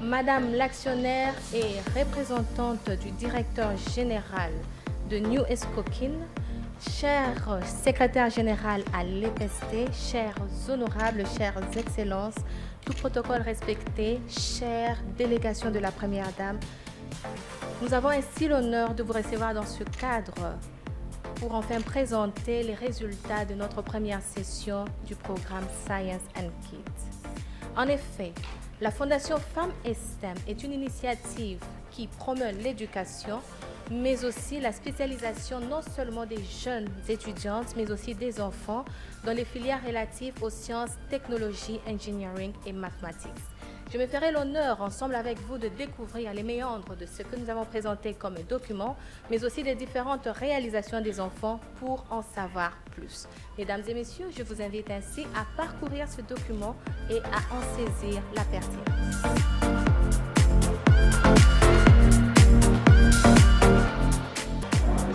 Madame l'actionnaire et représentante du directeur général de New Escoquin, cher secrétaire général à l'EPST, chers honorables, chères excellences, tout protocole respecté, chère délégation de la Première Dame, nous avons ainsi l'honneur de vous recevoir dans ce cadre pour enfin présenter les résultats de notre première session du programme Science and Kids. En effet, la Fondation Femmes et STEM est une initiative qui promeut l'éducation, mais aussi la spécialisation non seulement des jeunes étudiantes, mais aussi des enfants dans les filières relatives aux sciences, technologies, engineering et mathématiques. Je me ferai l'honneur, ensemble avec vous, de découvrir les méandres de ce que nous avons présenté comme document, mais aussi des différentes réalisations des enfants pour en savoir plus. Mesdames et messieurs, je vous invite ainsi à parcourir ce document et à en saisir la pertinence.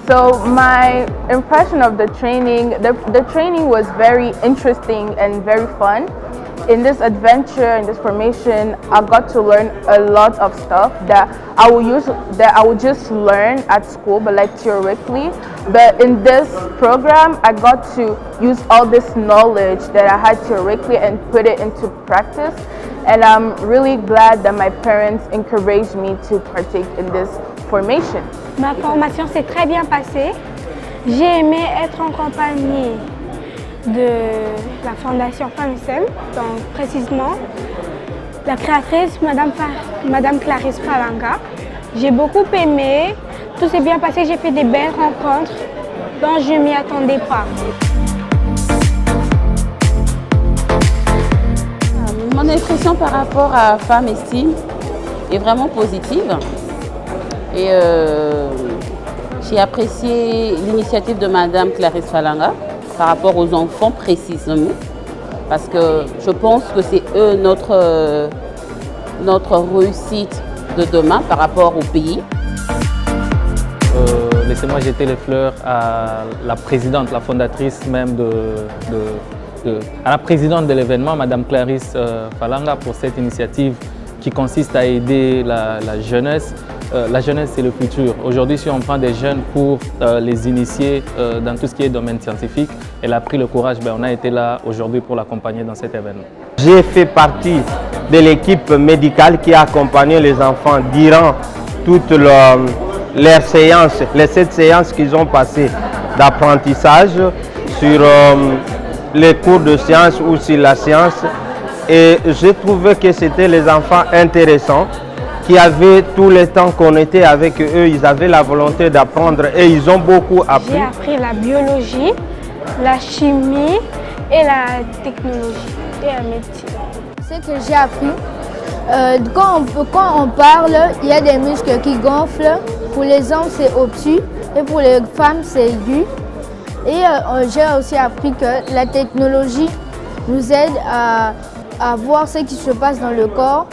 So my impression of the training was very interesting and very fun. In this adventure, in this formation, I got to learn a lot of stuff that I would just learn at school, but like theoretically. But in this program, I got to use all this knowledge that I had theoretically and put it into practice. And I'm really glad that my parents encouraged me to partake in this formation. Ma formation s'est très bien passée. J'ai aimé être en compagnie de la Fondation Femmes et STEM, donc précisément la créatrice, Madame Clarisse Falanga. J'ai beaucoup aimé, tout s'est bien passé, j'ai fait des belles rencontres dont je ne m'y attendais pas. Mon impression par rapport à Femmes et STEM est vraiment positive. Et j'ai apprécié l'initiative de Madame Clarisse Falanga par rapport aux enfants précisément, parce que je pense que c'est eux notre réussite de demain par rapport au pays. Laissez-moi jeter les fleurs à la présidente, la fondatrice même à la présidente de l'événement, Madame Clarisse Falanga, pour cette initiative qui consiste à aider la jeunesse. La jeunesse, c'est le futur. Aujourd'hui, si on prend des jeunes pour les initier dans tout ce qui est domaine scientifique, elle a pris le courage, on a été là aujourd'hui pour l'accompagner dans cet événement. J'ai fait partie de l'équipe médicale qui a accompagné les enfants durant toutes leurs séances, les 7 séances qu'ils ont passées d'apprentissage sur les cours de sciences ou sur la science. Et j'ai trouvé que c'était les enfants intéressants, qui avaient tout le temps qu'on était avec eux, ils avaient la volonté d'apprendre et ils ont beaucoup appris. J'ai appris la biologie, la chimie et la technologie et la médecine. Ce que j'ai appris, quand on parle, il y a des muscles qui gonflent. Pour les hommes, c'est obtus et pour les femmes, c'est aigu. Et j'ai aussi appris que la technologie nous aide à voir ce qui se passe dans le corps,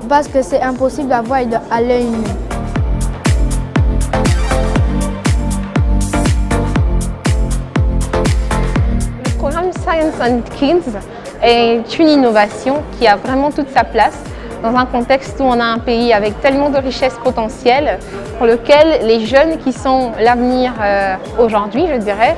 parce que c'est impossible à voir à l'œil nu. Le programme Science and Kids est une innovation qui a vraiment toute sa place dans un contexte où on a un pays avec tellement de richesses potentielles pour lequel les jeunes qui sont l'avenir aujourd'hui, je dirais,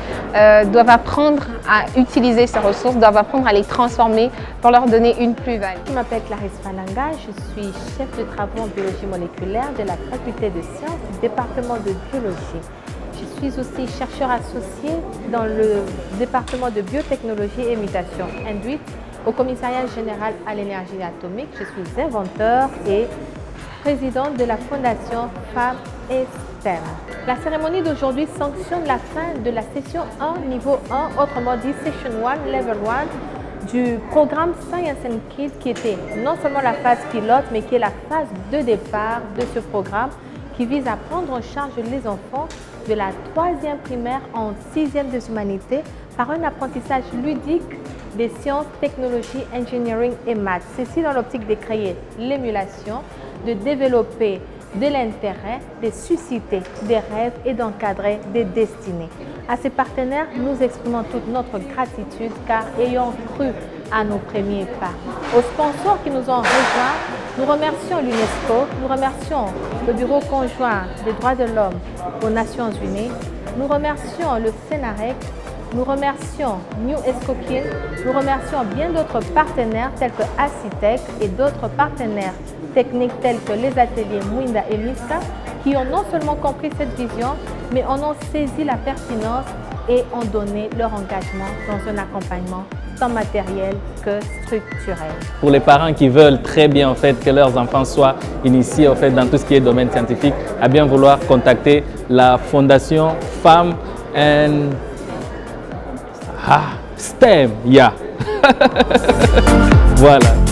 doivent apprendre à utiliser ces ressources, doivent apprendre à les transformer pour leur donner une plus-value. Je m'appelle Clarisse Falanga, je suis chef de travaux en biologie moléculaire de la faculté de sciences du département de biologie. Je suis aussi chercheur associé dans le département de biotechnologie et mutation induite au commissariat général à l'énergie atomique. Je suis inventeur et présidente de la Fondation Femmes et STEM. La cérémonie d'aujourd'hui sanctionne la fin de la session 1, niveau 1, autrement dit Session 1, Level 1, du programme Science and Kids, qui était non seulement la phase pilote, mais qui est la phase de départ de ce programme, qui vise à prendre en charge les enfants de la 3e primaire en 6e des humanités par un apprentissage ludique des sciences, technologies, engineering et maths. Ceci dans l'optique de créer l'émulation, de développer de l'intérêt, de susciter des rêves et d'encadrer des destinées. À ces partenaires, nous exprimons toute notre gratitude car ayant cru à nos premiers pas. Aux sponsors qui nous ont rejoints, nous remercions l'UNESCO, nous remercions le Bureau conjoint des droits de l'homme aux Nations Unies, nous remercions le Sénarec, nous remercions New Escoquin, nous remercions bien d'autres partenaires tels que Acitec et d'autres partenaires techniques tels que les ateliers Mouinda et Miska qui ont non seulement compris cette vision, mais en ont saisi la pertinence et ont donné leur engagement dans un accompagnement tant matériel que structurel. Pour les parents qui veulent très bien en fait, que leurs enfants soient initiés en fait, dans tout ce qui est domaine scientifique, à bien vouloir contacter la Fondation Femmes and STEM. Yeah. Voilà.